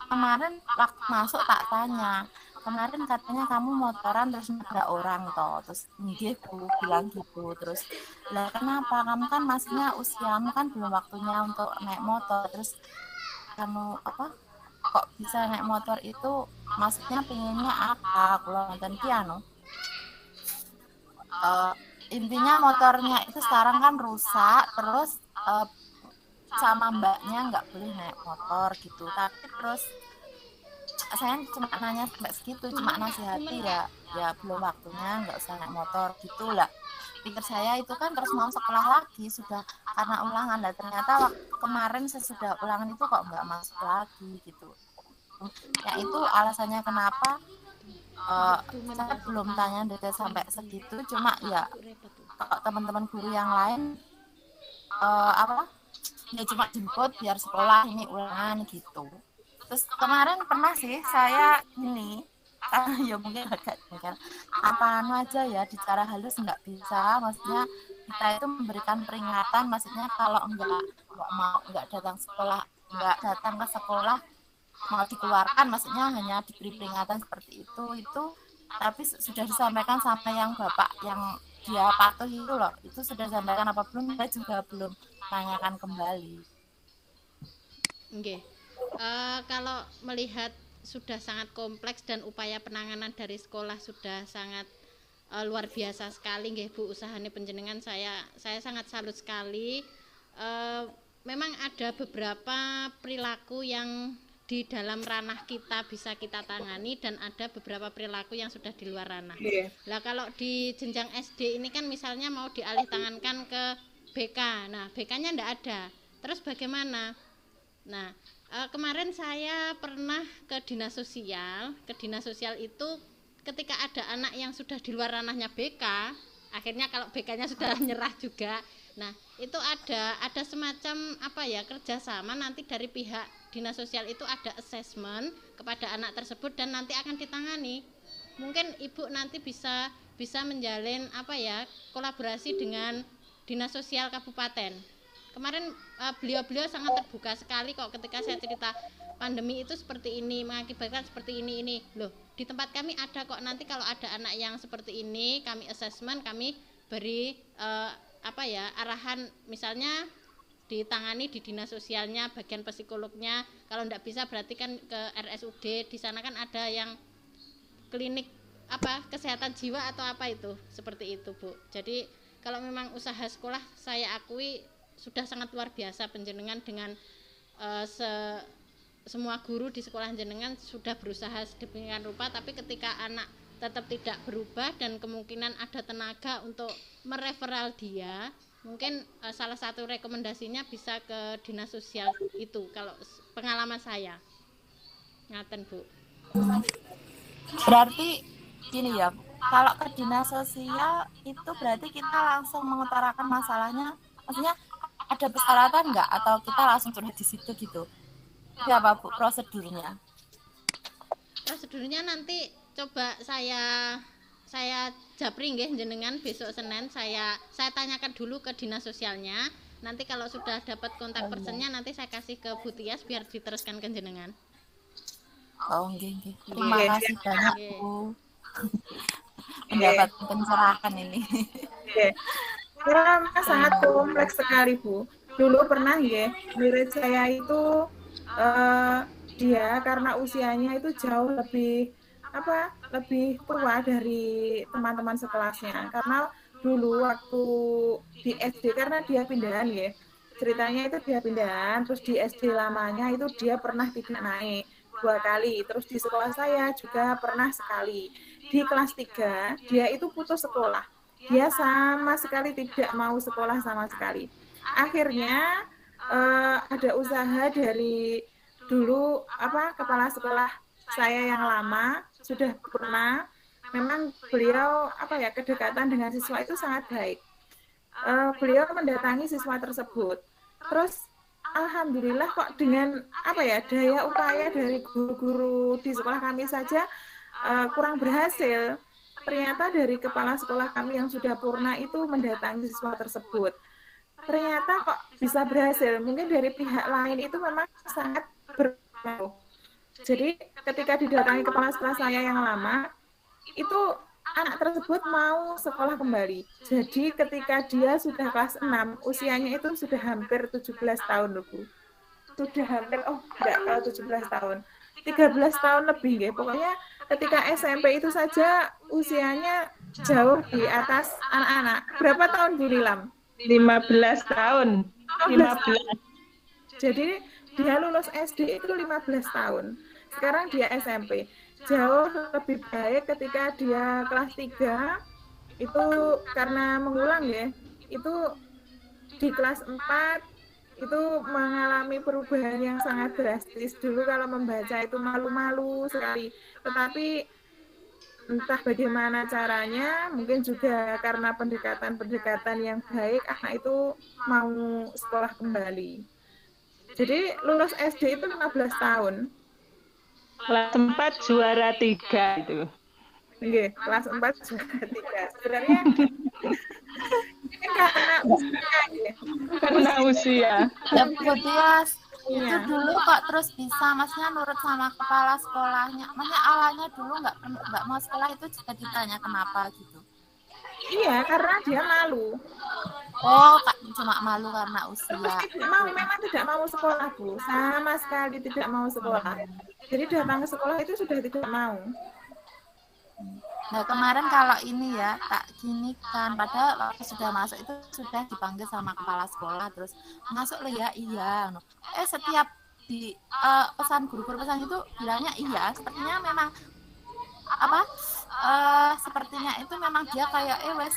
kemarin waktu masuk tak tanya, kemarin katanya kamu motoran terus nabrak orang toh, terus nggih Bu bilang gitu. Terus lah kenapa, kamu kan masihnya usiamu kan belum waktunya untuk naik motor, terus kamu kok bisa naik motor itu, maksudnya pengennya apa, kalau nonton piano. Intinya motornya itu sekarang kan rusak, terus sama mbaknya nggak boleh naik motor gitu. Tapi terus saya cuma nanya sampai segitu, cuma nasihati ya belum waktunya, nggak usah naik motor gitu lah. Pikir saya itu kan terus mau sekolah lagi sudah karena ulangan, lah ternyata kemarin sesudah ulangan itu kok nggak masuk lagi gitu. Ya itu alasannya kenapa saya belum tanya detail sampai segitu, cuma ya kalau teman-teman guru yang lain ya cuma jemput biar sekolah ini ulangan gitu. Terus kemarin pernah sih saya ini ya mungkin agak apa aja ya di cara halus nggak bisa, maksudnya kita itu memberikan peringatan, maksudnya kalau nggak datang ke sekolah mau dikeluarkan, maksudnya hanya diberi peringatan seperti itu tapi sudah disampaikan sama yang bapak yang dia patuh itu loh, itu sudah disampaikan apa belum, saya juga belum tanyakan kembali. Oke. Kalau melihat sudah sangat kompleks dan upaya penanganan dari sekolah sudah sangat luar biasa sekali nggih Bu, usahane panjenengan saya sangat salut sekali. Memang ada beberapa perilaku yang di dalam ranah kita bisa kita tangani dan ada beberapa perilaku yang sudah di luar ranah. Lah kalau di jenjang SD ini kan misalnya mau dialih tangankan ke BK. Nah, BK-nya enggak ada. Terus bagaimana? Nah, kemarin saya pernah ke dinas sosial. Ke dinas sosial itu ketika ada anak yang sudah di luar ranahnya BK, akhirnya kalau BK-nya sudah menyerah juga. Nah, itu ada semacam kerjasama nanti dari pihak dinas sosial itu ada assessment kepada anak tersebut dan nanti akan ditangani. Mungkin Ibu nanti bisa menjalin kolaborasi dengan dinas sosial kabupaten. Kemarin beliau sangat terbuka sekali kok ketika saya cerita pandemi itu seperti ini, mengakibatkan seperti ini. Loh, di tempat kami ada kok, nanti kalau ada anak yang seperti ini kami assessment, kami beri arahan, misalnya ditangani di dinas sosialnya, bagian psikolognya. Kalau enggak bisa berarti kan ke RSUD, di sana kan ada yang klinik kesehatan jiwa atau itu, seperti itu Bu. Jadi kalau memang usaha sekolah saya akui sudah sangat luar biasa panjenengan dengan semua guru di sekolah jenengan sudah berusaha sedemikian rupa, tapi ketika anak tetap tidak berubah dan kemungkinan ada tenaga untuk mereferal dia, mungkin salah satu rekomendasinya bisa ke dinas sosial itu, kalau pengalaman saya. Ngaten Bu. Berarti gini ya, kalau ke dinas sosial itu berarti kita langsung mengutarakan masalahnya, maksudnya ada persyaratan nggak atau kita langsung curhat di situ gitu? Siapa Bu prosedurnya? Prosedurnya nanti coba saya japri nggih jenengan besok Senin, saya tanyakan dulu ke dinas sosialnya. Nanti kalau sudah dapat kontak personnya nanti saya kasih ke Bu Tias biar diteruskan ke jenengan. Oh nggih. Terima kasih banyak Bu. Mendapat pencerahan ini. Karena sangat kompleks sekali Bu. Dulu pernah murid saya itu dia karena usianya itu jauh lebih tua dari teman-teman sekelasnya. Karena dulu waktu di SD, karena dia pindahan ceritanya itu dia pindahan, terus di SD lamanya itu dia pernah tidak naik 2 kali, terus di sekolah saya juga pernah sekali. Di kelas 3 dia itu putus sekolah. Dia sama sekali tidak mau sekolah sama sekali. Akhirnya ada usaha dari dulu kepala sekolah saya yang lama sudah pernah, memang beliau kedekatan dengan siswa itu sangat baik. Beliau mendatangi siswa tersebut. Terus alhamdulillah kok dengan daya upaya dari guru-guru di sekolah kami saja kurang berhasil. Ternyata dari kepala sekolah kami yang sudah purna itu mendatangi siswa tersebut. Ternyata kok bisa berhasil. Mungkin dari pihak lain itu memang sangat berpengaruh. Jadi ketika didatangi kepala sekolah saya yang lama, itu anak tersebut mau sekolah kembali. Jadi ketika dia sudah kelas 6, usianya itu sudah hampir 17 tahun loh Bu. Sudah hampir, 17 tahun. 13 tahun lebih pokoknya ketika SMP itu saja usianya jauh di atas anak-anak. Berapa tahun Bu Nilam? 15 tahun. 15. Jadi dia lulus SD itu 15 tahun. Sekarang dia SMP. Jauh lebih baik ketika dia kelas 3 itu karena mengulang ya. Itu di kelas 4 itu mengalami perubahan yang sangat drastis. Dulu kalau membaca itu malu-malu sekali. Tetapi entah bagaimana caranya, mungkin juga karena pendekatan-pendekatan yang baik, anak itu mau sekolah kembali. Jadi lulus SD itu 15 tahun. Kelas 4 juara 3 itu. Oke, kelas 4 juara 3. Sebenarnya ini karena usia ya. Karena usia. Ya Bu Tias, itu Iya. dulu kok terus bisa, maksudnya nurut sama kepala sekolahnya. Maksudnya awalnya dulu nggak mau sekolah itu juga ditanya kenapa gitu. Iya, karena dia malu. Oh, Kak, cuma malu karena usia. Memang tidak mau sekolah, Bu. Sama sekali tidak mau sekolah. Jadi datang ke sekolah itu sudah tidak mau. Nah kemarin kalau ini ya tak gini kan, padahal waktu sudah masuk itu sudah dipanggil sama kepala sekolah, terus masuk lo ya iya. Setiap di pesan guru pesan itu bilangnya iya, sepertinya memang sepertinya itu memang dia kayak wes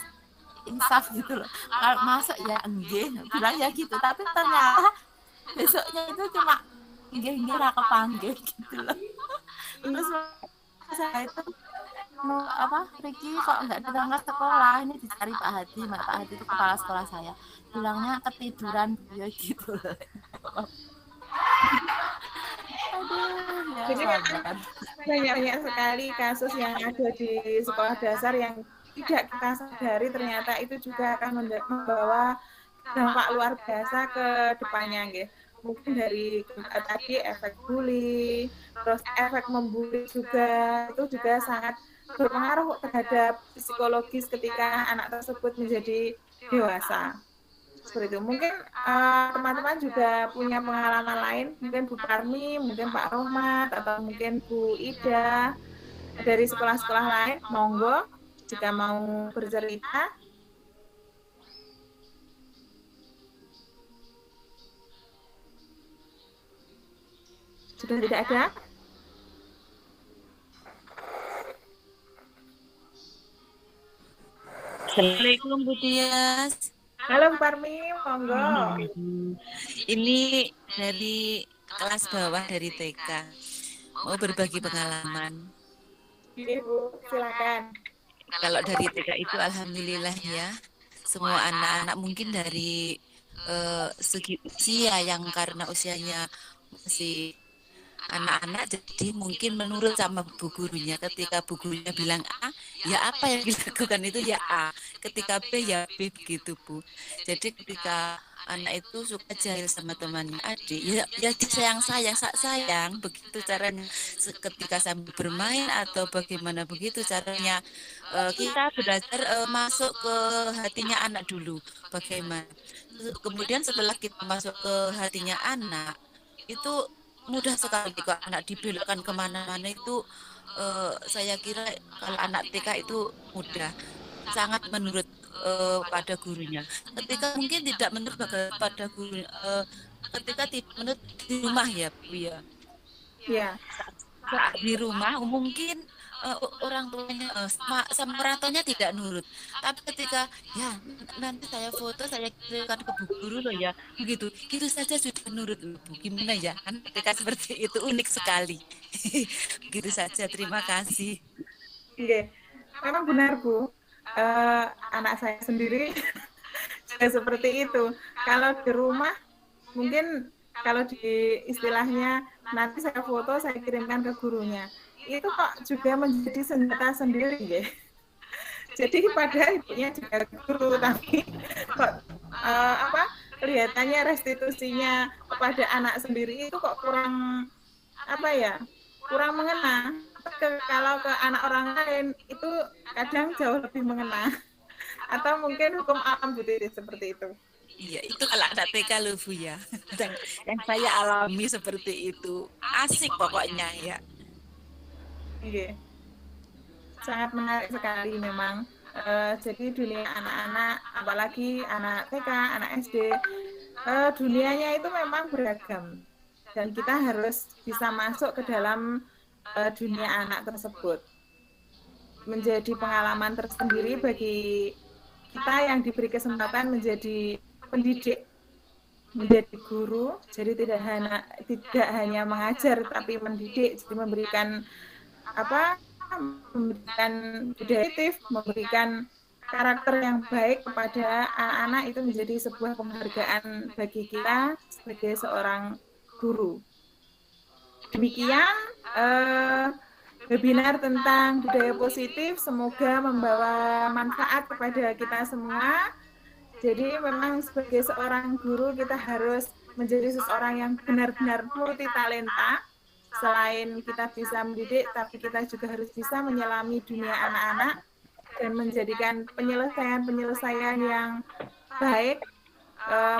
insaf gitu loh. Kalau masuk ya enggak, bilang ya gitu, tapi ternyata besoknya itu cuma enggak ra kepanggil gitu loh. Terus saya itu Ricky kok nggak datang ke sekolah, ini dicari Pak Hadi. Pak Hadi itu kepala sekolah saya, bilangnya ketiduran ya gitu loh. Aduh, Jadi memang banyak sekali kasus yang ada di sekolah dasar yang tidak kita sadari ternyata itu juga akan membawa dampak luar biasa ke depannya gitu. Mungkin dari tadi efek bully, terus efek membuli juga, itu juga sangat berpengaruh terhadap psikologis ketika anak tersebut menjadi dewasa. Seperti itu. Mungkin teman-teman juga punya pengalaman lain, mungkin Bu Parmi, mungkin Pak Rohmat, atau mungkin Bu Ida dari sekolah-sekolah lain. Monggo jika mau bercerita. Sudah tidak ada? Assalamualaikum Bu Tias. Halo Bu Parmi, monggo. Ini dari kelas bawah dari TK. Mau berbagi pengalaman. Ibu, silakan. Kalau dari TK itu alhamdulillah ya. Semua anak-anak mungkin dari segi usia yang karena usianya masih anak-anak, jadi mungkin menurut sama bu gurunya. Ketika bu gurunya bilang A, ya apa yang dilakukan itu ya A. Ketika B ya B, begitu Bu. Jadi ketika anak itu suka jahil sama temannya adik, ya disayang begitu caranya. Ketika sambil bermain atau bagaimana begitu caranya, kita belajar masuk ke hatinya anak dulu bagaimana. Kemudian setelah kita masuk ke hatinya anak, itu mudah sekali kok anak dibelokkan kemana-mana itu. Saya kira kalau anak TK itu mudah, sangat menurut pada gurunya. Ketika mungkin tidak menurut pada guru, ketika menurut di rumah ya Bu ya. Ya. Di rumah mungkin orang tuanya sama orang tuanya tidak nurut, tapi ketika ya nanti saya foto saya kirimkan ke bu guru loh ya, begitu gitu saja sudah nurut Bu. Gimana ya, kan ketika seperti itu unik sekali. Begitu saja, terima kasih. Oke, memang benar Bu. Anak saya sendiri juga seperti itu. Kalau di rumah mungkin kalau di istilahnya nanti saya foto saya kirimkan ke gurunya, itu kok juga menjadi senjata sendiri ya. Jadi padahal ibunya juga guru, tapi kok kelihatannya restitusinya kepada anak sendiri itu kok kurang kurang mengena. Kalau ke anak orang lain itu kadang jauh lebih mengena. Atau mungkin hukum alam budaya seperti itu. Iya, itu kalau anak TK loh Bu ya. Yang saya alami seperti itu. Asik pokoknya ya. Oke. Sangat menarik sekali memang. Jadi dunia anak-anak, apalagi anak TK, anak SD, dunianya itu memang beragam. dan kita harus bisa masuk ke dalam dunia anak tersebut. Menjadi pengalaman tersendiri bagi kita yang diberi kesempatan menjadi pendidik, menjadi guru, jadi tidak hanya mengajar tapi mendidik, jadi memberikan budaya positif, memberikan karakter yang baik kepada anak-anak, itu menjadi sebuah penghargaan bagi kita sebagai seorang guru. Demikian webinar tentang budaya positif, semoga membawa manfaat kepada kita semua. Jadi memang sebagai seorang guru kita harus menjadi seseorang yang benar-benar multi talenta. Selain kita bisa mendidik, tapi kita juga harus bisa menyelami dunia anak-anak dan menjadikan penyelesaian yang baik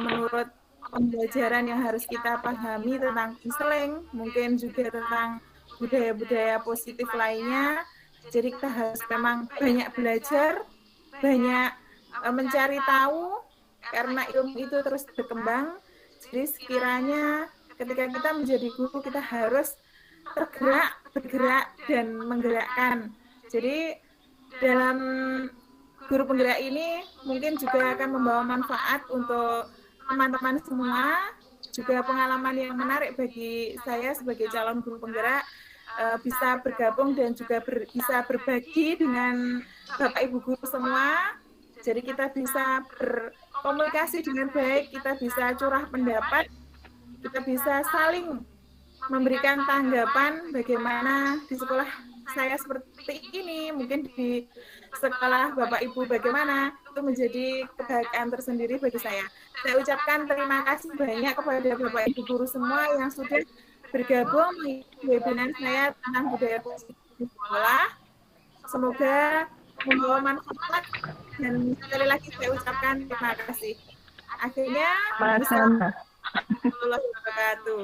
menurut pembelajaran yang harus kita pahami tentang konseling, mungkin juga tentang budaya-budaya positif lainnya. Jadi kita harus memang banyak belajar, banyak mencari tahu, karena ilmu itu terus berkembang. Jadi sekiranya ketika kita menjadi guru, kita harus bergerak dan menggerakkan. Jadi dalam guru penggerak ini mungkin juga akan membawa manfaat untuk teman-teman semua, juga pengalaman yang menarik bagi saya sebagai calon guru penggerak, bisa bergabung dan juga bisa berbagi dengan Bapak Ibu guru semua. Jadi kita bisa berkomunikasi dengan baik, kita bisa curah pendapat, kita bisa saling memberikan tanggapan bagaimana di sekolah saya seperti ini, mungkin di sekolah Bapak Ibu bagaimana, itu menjadi kebahagiaan tersendiri bagi saya. Saya ucapkan terima kasih banyak kepada Bapak Ibu guru semua yang sudah bergabung di webinar saya tentang budaya positif di sekolah. Semoga membawa manfaat dan sekali lagi saya ucapkan terima kasih. Akhirnya, Sama-sama. Warahmatullahi wabarakatuh.